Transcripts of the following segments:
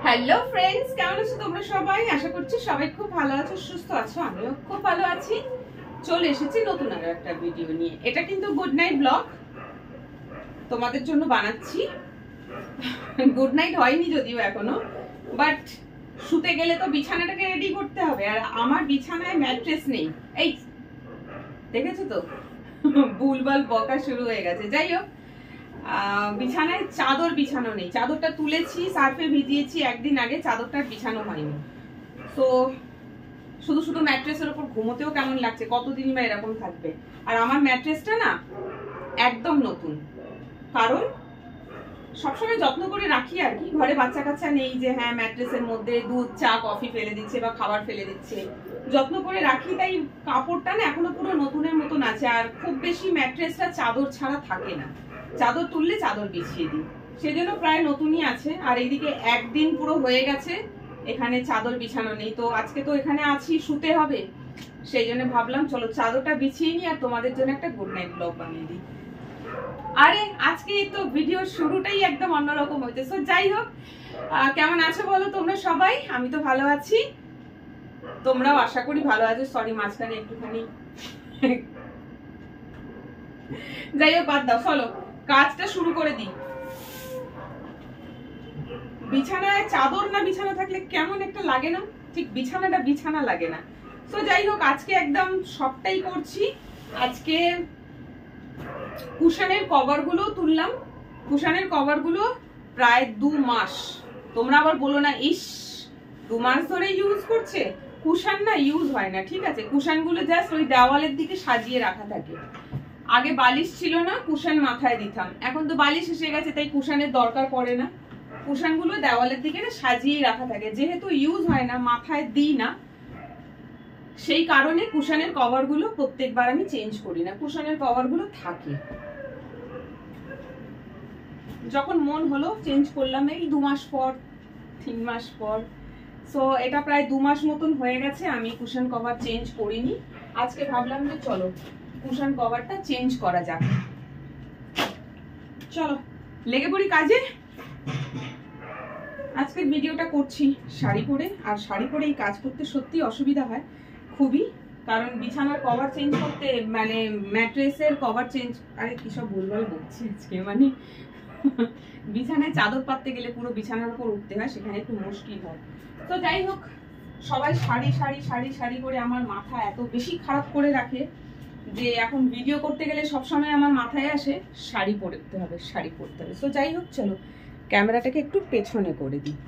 Hello friends, কেমন আছো তোমরা সবাই? আশা করছি সবাই খুব ভালো আছো, সুস্থ আছো। আমিও খুব ভালো আছি। চলে এসেছি নতুন আরো একটা ভিডিও নিয়ে। এটা কিন্তু গুড নাইট ব্লগ তোমাদের জন্য বানাচ্ছি। গুড নাইট হয়নি যদিও এখনো, বাট শুতে গেলে তো বিছানাটাকে রেডি করতে হবে, আর আমার বিছানায় ম্যাট্রেস নেই। এই দেখেছো তো, বুলবাল বকা শুরু হয়ে গেছে। যাই হোক, বিছানায় চাদর বিছানো নেই। চাদরটা তুলেছি, সার্ফে ভিজিয়েছি একদিন আগে, চাদরটা বিছানো হয়নি। তো শুধু শুধু ম্যাট্রেসের উপর ঘুমোতেও কেমন লাগছে, কতদিনই বা এরকম থাকবে। আর আমার ম্যাট্রেসটা না একদম নতুন, কারণ সবসময় যত্ন করে রাখি আর কি। ঘরে বাচ্চা কাচ্চা নেই যে হ্যাঁ ম্যাট্রেসের মধ্যে দুধ চা কফি ফেলে দিচ্ছে বা খাবার ফেলে দিচ্ছে, যত্ন করে রাখি। তাই কাপড়টা না এখনো পুরো নতুনের মতন আছে। আর খুব বেশি ম্যাট্রেসটা চাদর ছাড়া থাকে না, চাদর তুললে চাদর বিছিয়ে দিই, সেজন্য প্রায় নতুনই আছে। আর এইদিকে একদিন পুরো হয়ে গেছে এখানে চাদর বিছানো নেই। তো আজকে তো এখানে আছি, শুতে হবে, সেই জন্য ভাবলাম চলো চাদরটা বিছিয়ে নিই আর তোমাদের জন্য একটা গুড নাইট ব্লগ বানিয়ে দিই। আরে আজকে তো ভিডিওর শুরুটাই একদম অন্যরকম হইতেছে। যাই হোক, কেমন আছো বলো তোমরা সবাই? আমি তো ভালো আছি, তোমরাও আশা করি ভালো আছো। সরি, মাঝখানে একটুখানি যাই হোক, বাদ দাও, চলো কাজটা শুরু করে দিই। বিছানায় চাদর না বিছানা থাকলে কেমন একটা লাগে না, ঠিক বিছানাটা বিছানা লাগে না। তো যাই হোক, আজকে একদম সবটাই করছি। আজকে কুশনের কভার গুলো তুললাম। কুশনের কভার গুলো প্রায় 2 মাস। তোমরা আবার বলো না ইস 2 মাস ধরে ইউজ করছে। কুশন না ইউজ হয় না, ঠিক আছে। কুশন গুলো জাস্ট ওই দেওয়ালের দিকে সাজিয়ে রাখা থাকে। আগে বালিশ ছিল না, কুশন মাথায় দিতাম। এখন তো বালিশ এসে গেছে, তাই কুশনের দরকার পড়ে না। কুশন গুলো দেওয়ালের দিকে না সাজিয়ে রাখা থাকে, যেহেতু ইউজ হয় না, মাথায় দিই না, সেই কারণে কুশনের কভার গুলো প্রত্যেকবার আমি চেঞ্জ করি না। কুশনের কভার গুলো থাকে, যখন মন হলো চেঞ্জ করলাম, এই 2 মাস পর 3 মাস পর। সো এটা প্রায় 2 মাস মতন হয়ে গেছে আমি কুশন কভার চেঞ্জ করিনি। আজকে ভাবলাম যে চলো কুশন কভারটা চেঞ্জ করা যাক। চলো লেগে পড়ি কাজে। আজকের ভিডিওটা করছি শাড়ি পরে, আর শাড়ি পরে এই কাজ করতে সত্যি অসুবিধা হয় খুবই, কারণ বিছানার কভার চেঞ্জ করতে, মানে ম্যাট্রেসের কভার চেঞ্জ, আরে কি সব ভুলভাল বলছি আজকে, মানে বিছানায় চাদর পাততে গেলে পুরো বিছানার উপর উঠতে হয়, সেখানে একটু মুশকিল হয়। তো যাই হোক, সবাই শাড়ি শাড়ি শাড়ি শাড়ি করে আমার মাথা এত বেশি খারাপ করে রাখে যে এখন ভিডিও করতে গেলে সবসময় আমার মাথায় আসে শাড়ি পরতে হবে, শাড়ি পরতে হবে। তো যাই হোক, চলো ক্যামেরাটাকে একটু পেছনে করে দিই,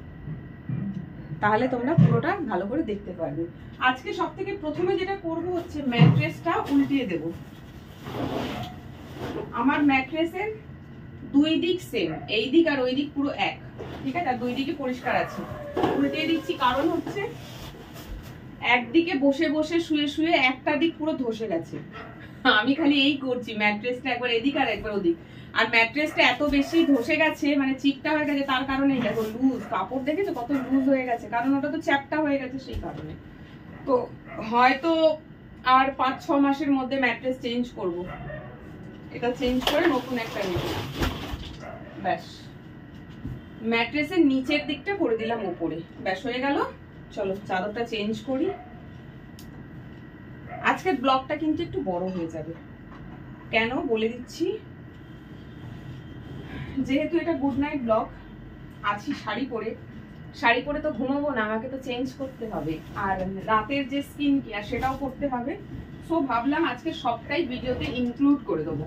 তাহলে তোমরা পুরোটা ভালো করে দেখতে পারবে। আজকে সব থেকে প্রথমে যেটা করব হচ্ছে ম্যাট্রেসটা উল্টিয়ে দেব। আমার ম্যাট্রেসের 2 দিক সেম, এই দিক আর ওই দিক পুরো এক, ঠিক আছে। আর 2 দিকে পরিষ্কার আছে। উল্টিয়ে দিচ্ছি কারণ হচ্ছে একদিকে বসে বসে শুয়ে শুয়ে একটা দিক পুরো ধসে গেছে। আমি খালি এই করছি, ম্যাট্রেসটা একবার এদিক আর একবার ওদিক। আর ম্যাট্রেসটা এত বেশি ধসে গেছে, মানে চিকটা হয়ে গেছে, তার কারণে দেখো লুজ কাপড় দেখেছো কত লুজ হয়ে গেছে, কারণ ওটা তো চ্যাপটা হয়ে গেছে সেই কারণে। তো হয়তো আর 5-6 মাসের মধ্যে ম্যাট্রেস চেঞ্জ করব। এটা চেঞ্জ করে নতুন একটা নেব, ব্যাস। ম্যাট্রেসের নিচের দিকটা করে দিলাম উপরে, ব্যাস হয়ে গেল। চলো চাদরটা চেঞ্জ করি। আজকের ব্লগটা কিন্তু একটু বড় হয়ে যাবে, কেন বলে দিচ্ছি। যেহেতু এটা গুড নাইট ব্লগ, আছি শাড়ি পরে, শাড়ি পরে তো ঘুমাবো না, আমাকে তো চেঞ্জ করতে হবে, আর রাতের যে স্কিন কেয়ার সেটাও করতে হবে। সো ভাবলাম আজকে সবটাই ভিডিওতে ইনক্লুড করে দেবো,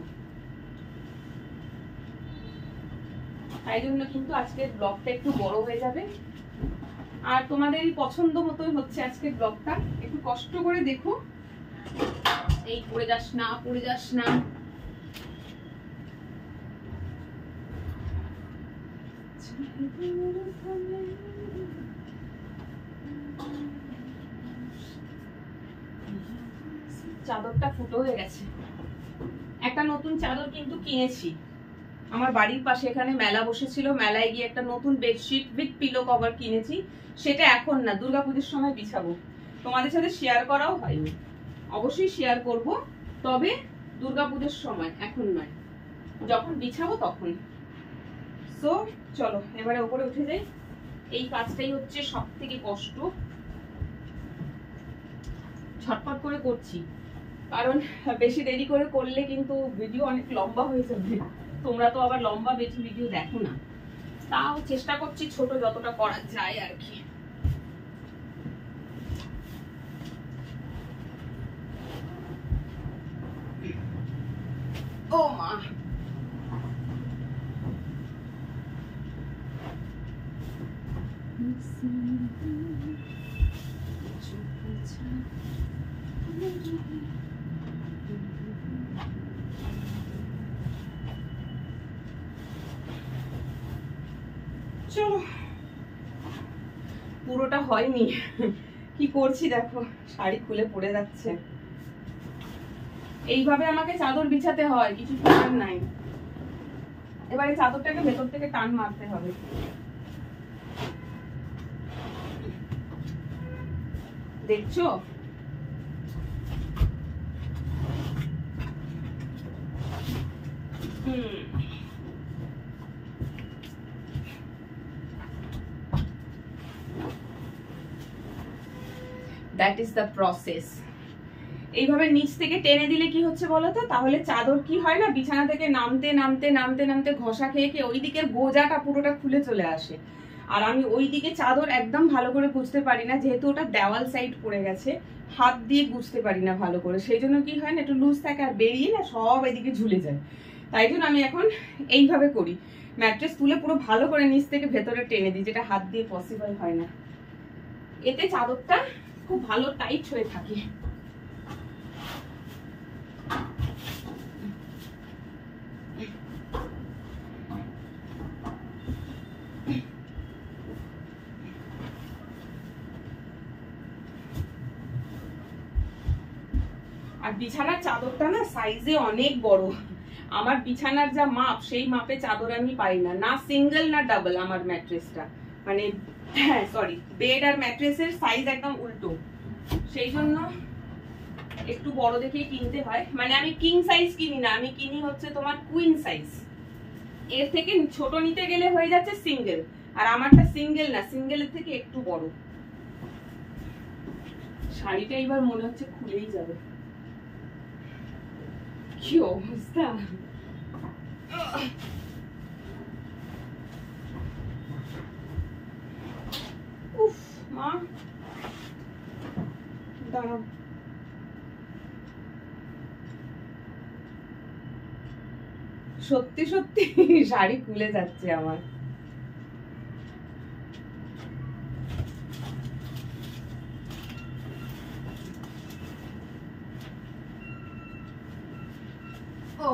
তাই জন্য কিন্তু আজকের ব্লগটা একটু বড় হয়ে যাবে। আর তোমাদেরই পছন্দ মতোই হচ্ছে আজকের ব্লগটা, একটু কষ্ট করে দেখো। এই পড়ে যাস না, পড়ে যাস না। চাদরটা ফুটো হয়ে গেছে। একটা নতুন চাদর কিন্তু কিনেছি, আমার বাড়ির পাশে এখানে মেলা বসেছিল, মেলায় গিয়ে একটা নতুন বেডশিট উইথ পিলো কভার কিনেছি। সেটা এখন না, দুর্গাপুজোর সময় বিছাবো। তোমাদের সাথে শেয়ার করাও হয়নি, অবশ্যই শেয়ার করব, তবে দুর্গাপুজোর সময়, এখন নয়, যখন বিছাবো তখন। সো চলো এবারে উপরে উঠে যাই। এই কাজটাই হচ্ছে সব থেকে কষ্ট, ছটফট করে করছি কারণ বেশি দেরি করে করলে কিন্তু ভিডিও অনেক লম্বা হয়ে যাবে, তোমরা তো আবার লম্বা বেশি ভিডিও দেখো না, তাও চেষ্টা করছি ছোট যতটা করা যায় আর কি। ও মা, চলো পুরোটা হয়নি, কি করছি দেখো, শাড়ি খুলে পড়ে যাচ্ছে। এইভাবে আমাকে চাদর বিছাতে হয়, কিছু করার নাই। এবারে চাদরটাকে ভেতর থেকে টান মারতে হবে। দেখছো দ্যাট ইজ দ্য প্রসেস। এইভাবে নিচ থেকে টেনে দিলে কি হচ্ছে বলতো, তাহলে চাদর কি হয় না, বিছানা থেকে নামতে নামতে নামতে নামতে ঘষা খেয়ে খেয়ে ওই দিকের গোজাটা পুরোটা খুলে চলে আসে। আর আমি ওই দিকে চাদর একদম ভালো করে বুঝতে পারি না, যেহেতু ওটা দেওয়াল সাইড পড়ে গেছে, হাত দিয়ে বুঝতে পারি না ভালো করে, সেই জন্য কি হয় না, একটু লুজ থাকে আর বেরিয়ে না সব এদিকে ঝুলে যায়। তাই জন্য আমি এখন এইভাবে করি, ম্যাট্রেস তুলে পুরো ভালো করে নিচ থেকে ভেতরে টেনে দিই, যেটা হাত দিয়ে পসিবল হয় না। এতে চাদরটা খুব ভালো টাইট হয়ে থাকে। আর বিছানার চাদরটা না সাইজে অনেক বড়, আমার বিছানার যা মাপ সেই মাপে চাদর আমি পাই না, না সিঙ্গেল না ডাবল আমার ম্যাট্রেসটা, মানে হ্যাঁ সরি বেড আর ম্যাট্রেসের সাইজ একদম উল্টো, সেই জন্য একটু বড় দেখেই কিনতে হয়। মানে আমি কিং সাইজ কিনি না, আমি কিনি হচ্ছে তোমার কুইন সাইজ, এর থেকে ছোট নিতে গেলে হয়ে যাচ্ছে সিঙ্গেল, আর আমারটা সিঙ্গেল না, সিঙ্গেলের থেকে একটু বড়। শাড়িটা এবার মনে হচ্ছে খুলেই যাবে, কি অবস্থা। উফ মা, দাঁড়াও, সত্যি সত্যি শাড়ি খুলে যাচ্ছে আমার। ও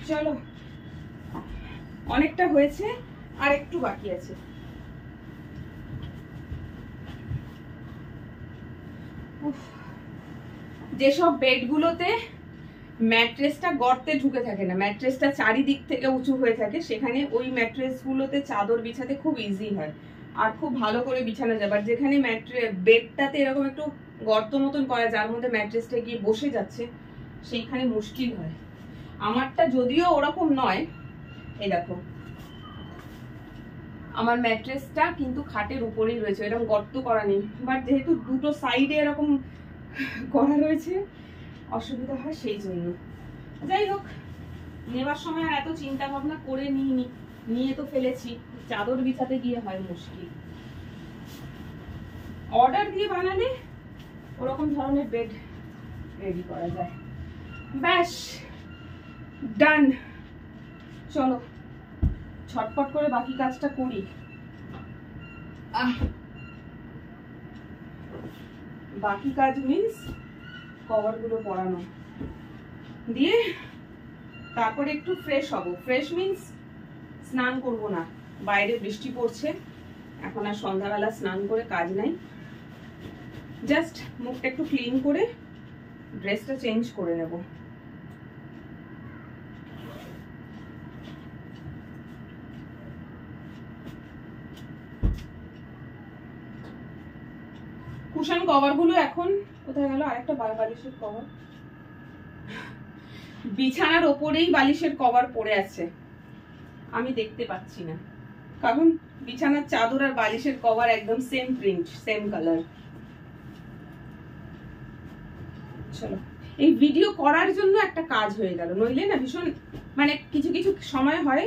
চলো অনেকটা হয়েছে, আর একটু বাকি আছে। যেসব বেডগুলোতে ম্যাট্রেসটা গর্তে ঢুকে থাকে না, ম্যাট্রেসটা চারিদিক থেকে উঁচু হয়ে থাকে, সেখানে ওই ম্যাট্রেসগুলোতে চাদর বিছাতে খুব ইজি হয় আর খুব ভালো করে বিছানো যাবে। আর যেখানে বেডটাতে এরকম একটু গর্ত মতন করা, যার মধ্যে ম্যাট্রেসটা গিয়ে বসে যাচ্ছে, সেইখানে মুশকিল হয়। আমারটা যদিও ওরকম নয়, এই দেখো আমার ম্যাট্রেসটা কিন্তু খাটের উপরেই রয়েছে, এরকম গর্ত করা নেই, বাট যেহেতু দুটো সাইডে এরকম করা রয়েছে অসুবিধা হয়, সেই জন্য। যাই হোক, নেবার সময় আর এত চিন্তা ভাবনা করে নিয়ে তো ফেলেছি, চাদর বিছাতে গিয়ে হয় মুশকিল। অর্ডার দিয়ে বানালে ওরকম ধরনের বেড রেডি করা যায়। ব্যাস ডান, চলো ছটফট করে বাকি কাজটা করি। বাকি কাজ মিন্স কভার গুলো পরানো, দিয়ে তারপরে একটু ফ্রেশ হব। ফ্রেশ মিন্স স্নান করব না, বাইরে বৃষ্টি পড়ছে, এখন আর সন্ধ্যাবেলা স্নান করে কাজ নাই, জাস্ট মুখটা একটু ক্লিন করে ড্রেসটা চেঞ্জ করে নেব। কুশন কভার গুলো এখন কোথায় গেল? আরেকটা বালিশের কভার, বিছানার ওপরেই বালিশের কভার পড়ে আছে, আমি দেখতে পাচ্ছি না, কারণ বিছানার চাদর আর বালিশের কভার একদম সেম প্রিন্ট, সেম কালার। চলো, এই ভিডিও করার জন্য একটা কাজ হয়ে গেল, নইলে না ভীষণ মানে কিছু কিছু সময় হয়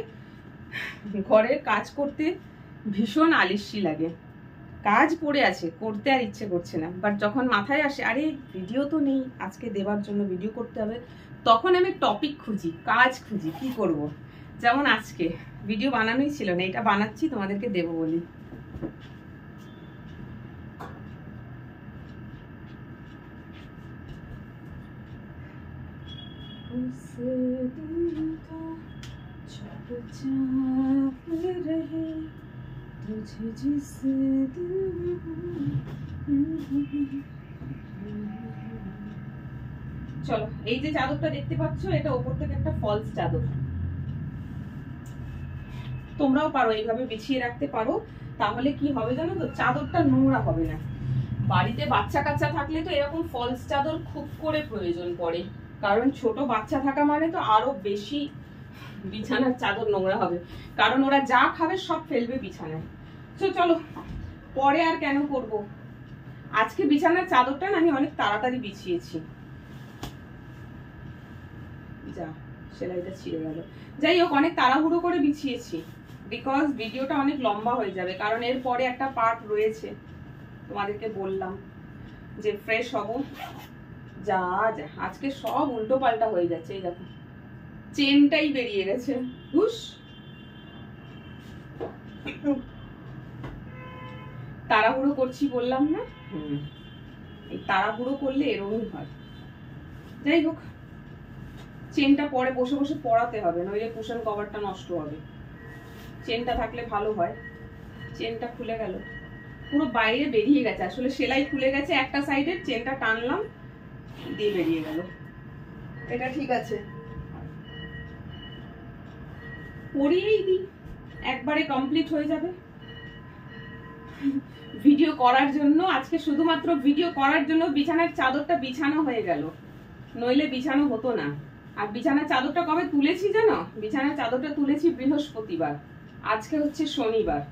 ঘরের কাজ করতে ভীষণ আলস্যি লাগে, কাজ পড়ে আছে, করতে আর ইচ্ছে করছে না, বাট যখন মাথায় আসে আরে ভিডিও তো নেই আজকে দেওয়ার জন্য, ভিডিও করতে হবে, তখন আমি টপিক খুঁজি, কাজ খুঁজি, কি করব। যেমন আজকে ভিডিও বানানোই ছিল না, এটা বানাচ্ছি তোমাদেরকে দেবো বলি। চলো, এই যে চাদরটা দেখতে পাচ্ছ, এটা ওপর থেকে একটা ফলস চাদর, তোমরাও পারো এইভাবে বিছিয়ে রাখতে পারো, তাহলে কি হবে জানো তো, চাদরটা নোংরা হবে না। বাড়িতে বাচ্চা কাচ্চা থাকলে তো এরকম ফলস চাদর খুব করে প্রয়োজন পড়ে, কারণ ছোট বাচ্চা থাকা মানে তো আরো বেশি বিছানার চাদর নোংরা হবে, কারণ ওরা যা খাবে সব ফেলবে বিছানায়। তো চলো, পরে আর কেন করব, আজকে বিছানার চাদরটা না আমি অনেক তাড়াতাড়ি বিছিয়েছি। যা, সেলাইটা ছিঁড়ে গেল। যাই হোক, অনেক তাড়াহুড়ো করে বিছিয়েছি, বিকজ ভিডিওটা অনেক লম্বা হয়ে যাবে, কারণ এর পরে একটা পার্ট রয়েছে, তোমাদেরকে বললাম যে ফ্রেশ হব। যা যা, আজকে সব উল্টো পাল্টা হয়ে যাচ্ছে। এই দেখো, চেনটাই বেরিয়ে গেছে, হুস। তাড়াহুড়ো করছি বললাম না, এই তাড়াহুড়ো করলে এরকমই হয়। যাই হোক, চেনটা পরে বসে বসে পরাতে হবে, নইলে কুশন কভারটা নষ্ট হবে। চেনটা থাকলে ভালো হয়। চেনটা খুলে গেল, পুরো বাইরে বেরিয়ে গেছে, আসলে সেলাই খুলে গেছে একটা সাইডের, চেনটা টানলাম দিয়ে বেরিয়ে গেল। এটা ঠিক আছে, পরিয়েই দিই, একবারে কমপ্লিট হয়ে যাবে। ভিডিও করার জন্য আজকে, শুধুমাত্র ভিডিও করার জন্য বিছানার চাদরটা বিছানো হয়ে গেল, নইলে বিছানো হতো না। আর বিছানার চাদরটা কবে তুলেছি জানো? বিছানার চাদরটা তুলেছি বৃহস্পতিবার, আজকে হচ্ছে শনিবার।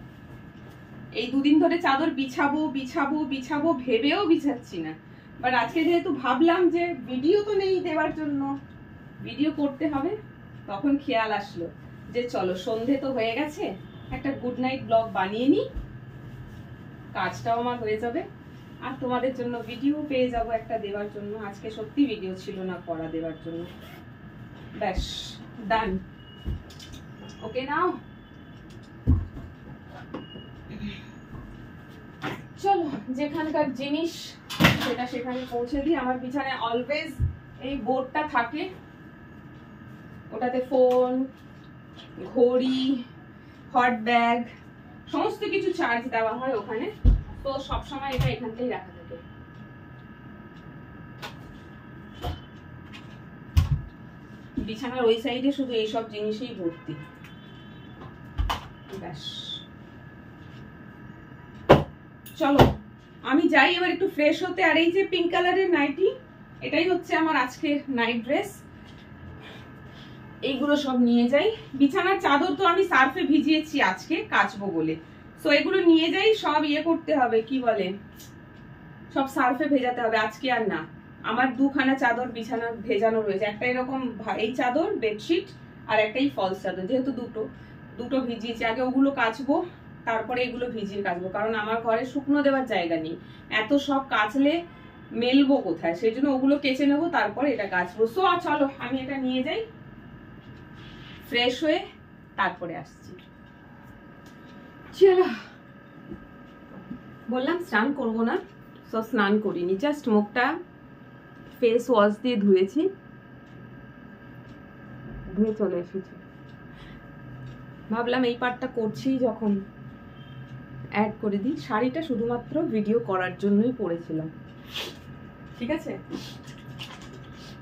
এই দুদিন ধরে চাদর বিছাবো বিছাবো বিছাবো ভেবেও বিছাচ্ছি না, বাট আজকে যেহেতু ভাবলাম যে ভিডিও তো নেই দেওয়ার জন্য, ভিডিও করতে হবে, তখন খেয়াল আসলো যে চলো সন্ধে তো হয়ে গেছে, একটা গুড নাইট ব্লগ বানিয়ে নি, কাজটাও আমার হয়ে যাবে, আর তোমাদের জন্য ভিডিও পেয়ে যাব একটা দেওয়ার জন্য। আজকে সত্যি ভিডিও ছিল না করা দেওয়ার জন্য। ব্যাস, ডান। ওকে নাও, চলো যেখানকার জিনিস সেটা সেখানে পৌঁছে দিই। আমার বিছানায় অলওয়েজ এই বোর্ডটা থাকে, ওটাতে ফোন, ঘড়ি, হট ব্যাগ, সমস্ত কিছু চার্জ দেওয়া হয় ওখানে, তো সবসময় এটা এখানটাই রাখা থাকে। বিছানার ওই সাইডে শুধু এইসব জিনিসই ভর্তি। ব্যাস, চলো আমি যাই এবার একটু ফ্রেশ হতে। আর এই যে পিঙ্ক কালারের নাইটি, এটাই হচ্ছে আমার আজকের নাইট ড্রেস, এইগুলো সব নিয়ে যাই। বিছানার চাদর তো আমি সার্ফে ভিজিয়েছি আজকে কাচবো বলে, তো এগুলো নিয়ে যাই, সব ইয়ে করতে হবে, কি বলে, সব সার্ফে ভেজাতে হবে আজকে আর না। আমার দুখানা চাদর বিছানা ভেজানো রয়েছে, একটা এরকম এই চাদর বেডশিট, আর একটাই ফলস চাদর, যেহেতু দুটো ভিজিয়েছি, আগে ওগুলো কাচবো, তারপরে এগুলো ভিজিয়ে কাচবো, কারণ আমার ঘরে শুকনো দেওয়ার জায়গা নেই, এত সব কাচলে মেলবো কোথায়, সেই জন্য ওগুলো কেচে নেবো, তারপরে এটা কাচবো। সো চলো আমি এটা নিয়ে যাই, ফ্রেশ হয়ে তারপরে আসছি। চলো, বললাম স্নান করবো না, সো স্নান করিনি, জাস্ট মুখটা ফেস ওয়াশ দিয়ে ধুয়েছি, ধুয়ে চলে এসেছি। ভাবলাম এই পার্টটা করছি যখন অ্যাড করে দিই। শাড়িটা শুধুমাত্র ভিডিও করার জন্যই পরেছিলাম, ঠিক আছে,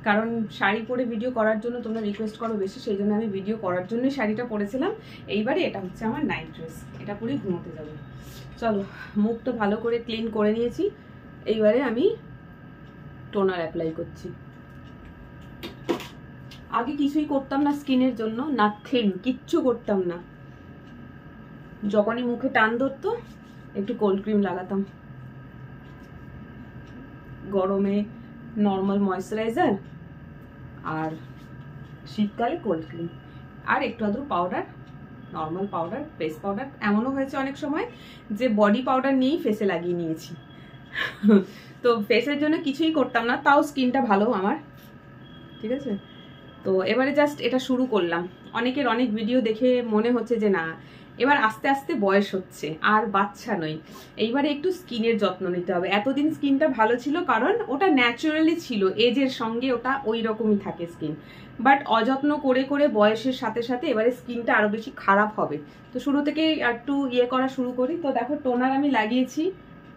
কারণ শাড়ি পরে ভিডিও করার জন্য তোমরা রিকোয়েস্ট করো বেশি, সেই জন্য আমি ভিডিও করার জন্যই শাড়িটা পরেছিলাম। এইবারে এটা হচ্ছে আমার নাইট ড্রেস, এটা পরেই ঘুমোতে যাবো। চলো, মুখটা ভালো করে ক্লিন করে নিয়েছি, এইবারে আমি টোনার অ্যাপ্লাই করছি। আগে কিছুই করতাম না স্কিনের জন্য, নাথিং, কিচ্ছু করতাম না। যখনই মুখে টান ধরতো একটু কোল্ড ক্রিম লাগাতাম, গরমে নর্মাল ময়েশ্চারাইজার, আর শীতকালে কোল্ড ক্রিম, আর একটু আধটু powder, normal powder, face powder. এমনও হয়েছে অনেক সময় যে বডি পাউডার নিয়েই ফেসে লাগিয়ে নিয়েছি। তো ফেসের জন্য কিছুই করতাম না, তাও স্কিনটা ভালো আমার, ঠিক আছে। তো এবারে জাস্ট এটা শুরু করলাম। অনেকের অনেক ভিডিও দেখে মনে হচ্ছে যে না, এবার আস্তে আস্তে বয়স হচ্ছে, আর বাচ্চা নই, এইবারে একটু স্কিনের যত্ন নিতে হবে। এতদিন স্কিনটা ভালো ছিল কারণ ওটা ন্যাচারালি ছিল, এজের সঙ্গে ওটা ওই রকমই থাকে স্কিন। বাট অযত্ন করে করে বয়সের সাথে সাথে এবারে স্কিনটা আরো বেশি খারাপ হবে। তো শুরু থেকে একটু করা শুরু করি। তো দেখো টোনার আমি লাগিয়েছি,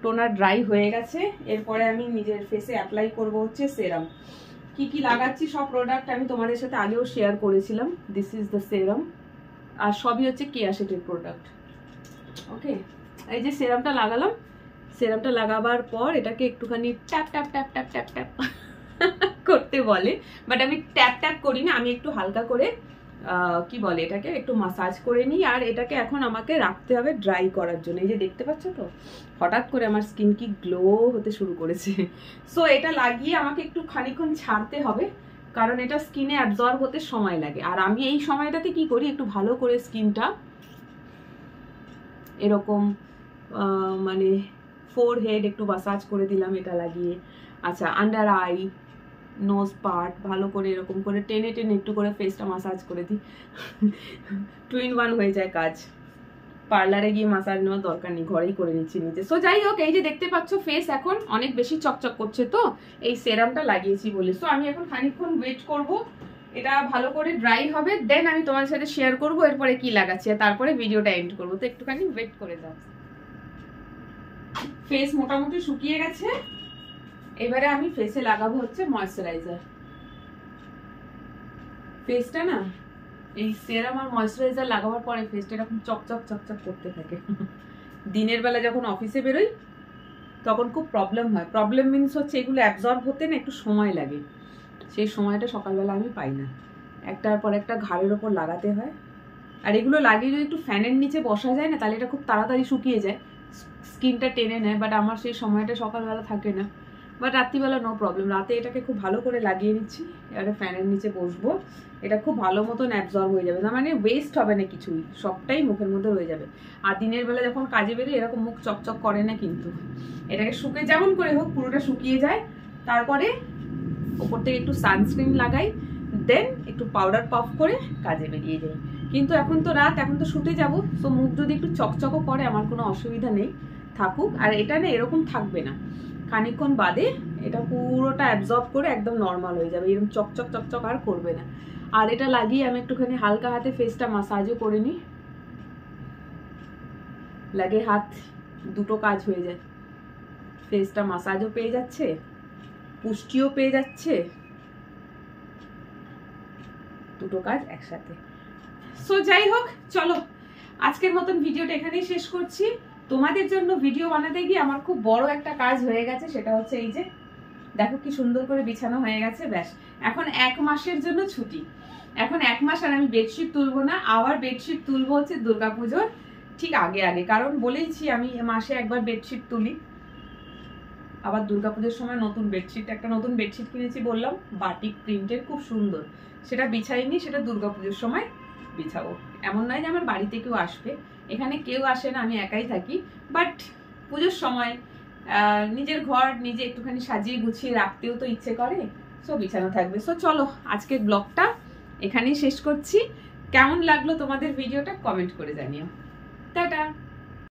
টোনার ড্রাই হয়ে গেছে। এরপরে আমি নিজের ফেসে অ্যাপ্লাই করব হচ্ছে সেরাম। কি কি লাগাচ্ছি সব প্রোডাক্ট আমি তোমাদের সাথে আগেও শেয়ার করেছিলাম। দিস ইজ দ্য সেরাম, আর সবই হচ্ছে কেয়া শেটের প্রোডাক্ট। ওকে, এই যে সেরামটা লাগালাম, সেরামটা লাগাবার পর এটাকে একটুখানি tap tap tap tap tap tap করতে বলে, বাট আমি ট্যাপ ট্যাপ করি না, আমি একটু হালকা করে কি বলে এটাকে একটু মাসাজ করে নিই। আর এটাকে এখন আমাকে রাখতে হবে ড্রাই করার জন্য। এই যে দেখতে পাচ্ছ তো, হঠাৎ করে আমার স্কিন কি গ্লো হতে শুরু করেছে। সো এটা লাগিয়ে আমাকে একটু খানিকক্ষণ ছাড়তে হবে, কারণ এটা স্কিনে অ্যাবজর্ব হতে সময় লাগে। আর আমি এই সময়টাতে কি করি, একটু ভালো করে স্কিনটা এরকম মানে ফোরহেড একটু মাসাজ করে দিলাম এটা লাগিয়ে। আচ্ছা, আন্ডার আই, নোজ পার্ট ভালো করে এরকম করে টেনে টেনে একটু করে ফেসটা মাসাজ করে দিই। 2 in 1 হয়ে যায় কাজ, পার্লারে গিয়ে মাসাজ নেওয়ার দরকার নেই, ঘরেই করে নিচ্ছি নিজে। সো যাই হোক, এই যে দেখতে পাচ্ছ ফেস এখন অনেক বেশি চকচক করছে, তো এই সেরামটা লাগিয়েছি বলে। সো আমি এখন খানিকক্ষণ ওয়েট করব, এটা ভালো করে ড্রাই হবে, দেন আমি তোমার সাথে শেয়ার করব এরপরে কি লাগাচ্ছি, তারপরে ভিডিওটা এন্ড করবো। তো একটুখানি ওয়েট করে দাও। ফেস মোটামুটি শুকিয়ে গেছে, এবারে আমি ফেসে লাগাবো হচ্ছে ময়েশ্চারাইজার। ফেসটা না এই সেরাম আর ময়েশ্চারাইজার লাগাবার পরে ফেসটা এরকম চকচক চকচক করতে থাকে। দিনের বেলা যখন অফিসে বেরোই তখন খুব প্রবলেম হয়। প্রবলেম মিনস হচ্ছে এগুলো অ্যাবজর্ব হতে না একটু সময় লাগে, সেই সময়টা সকালবেলা আমি পাই না, একটার পর একটা ঘাড়ের ওপর লাগাতে হয়। আর এগুলো লাগিয়ে যদি একটু ফ্যানের নিচে বসা যায় না, তাহলে এটা খুব তাড়াতাড়ি শুকিয়ে যায়, স্কিনটা টেনে নেয়। বাট আমার সেই সময়টা সকালবেলা থাকে না, বাট রাত্রিবেলা নো প্রবলেম। রাতে এটাকে খুব ভালো করে লাগিয়ে নিচ্ছি, এবারে ফ্যানের নিচে বসবো, এটা খুব ভালো মতন অ্যাবজর্ব হয়ে যাবে, না মানে ওয়েস্ট হবে না কিছুই, সবটাই মুখের মধ্যে হয়ে যাবে। আর দিনের বেলা যখন কাজে বেরিয়ে এরকম মুখ চকচক করে না, কিন্তু এটাকে শুকিয়ে যেমন করে হোক পুরোটা শুকিয়ে যায়, তারপরে ওপর থেকে একটু সানস্ক্রিন লাগাই, দেন একটু পাউডার পাফ করে কাজে বেরিয়ে যাই। কিন্তু এখন তো রাত, এখন তো শুতে যাবো, তো মুখ যদি একটু চকচকও করে আমার কোনো অসুবিধা নেই, থাকুক। আর এটা না এরকম থাকবে না, খানিকক্ষণ বাদে এটা পুরোটা অ্যাবজর্ব করে একদম নর্মাল হয়ে যাবে, এরকম চকচক চকচক আর করবে না। আর এটা লাগিয়ে আমি একটুখানি হালকা হাতে ফেসটা মাসাজও করে নিই, লাগে হাত দুটো কাজ হয়ে যায়, ফেসটা মাসাজও পেয়ে যাচ্ছে, পুষ্টিও পেয়ে যাচ্ছে, দুটো কাজ একসাথে। সো যাই হোক, চলো আজকের মতন ভিডিওটা এখানেই শেষ করছি। তোমাদের জন্য ভিডিও বানাতে গিয়ে আমার খুব বড় একটা কাজ হয়ে গেছে, সেটা হচ্ছে এই যে দেখো কি সুন্দর করে বিছানো হয়ে গেছে। ব্যাস, এখন 1 মাসের জন্য ছুটি, এখন 1 মাস আর আমি বেডশিট তুলবো না। আবার বেডশিট তুলবো হচ্ছে দুর্গাপুজোর ঠিক আগে আগে, কারণ বলেইছি আমি মাসে একবার বেডশিট তুলি। আবার দুর্গাপুজোর সময় নতুন বেডশিট, একটা নতুন বেডশিট কিনেছি বললাম, বাটিক প্রিন্টের, খুব সুন্দর, সেটা বিছাইনি, সেটা দুর্গাপুজোর সময় বিছাবো। এমন নয় যে আমার বাড়িতে কেউ আসবে, এখানে কেউ আসে না, আমি একাই থাকি, বাট পুজোর সময় নিজের ঘর নিজে একটুখানি সাজিয়ে গুছিয়ে রাখতেও তো ইচ্ছে করে, সো বিছানো থাকবে। সো চলো আজকের ব্লগটা এখানেই শেষ করছি। কেমন লাগলো তোমাদের ভিডিওটা কমেন্ট করে জানিও। টাটা।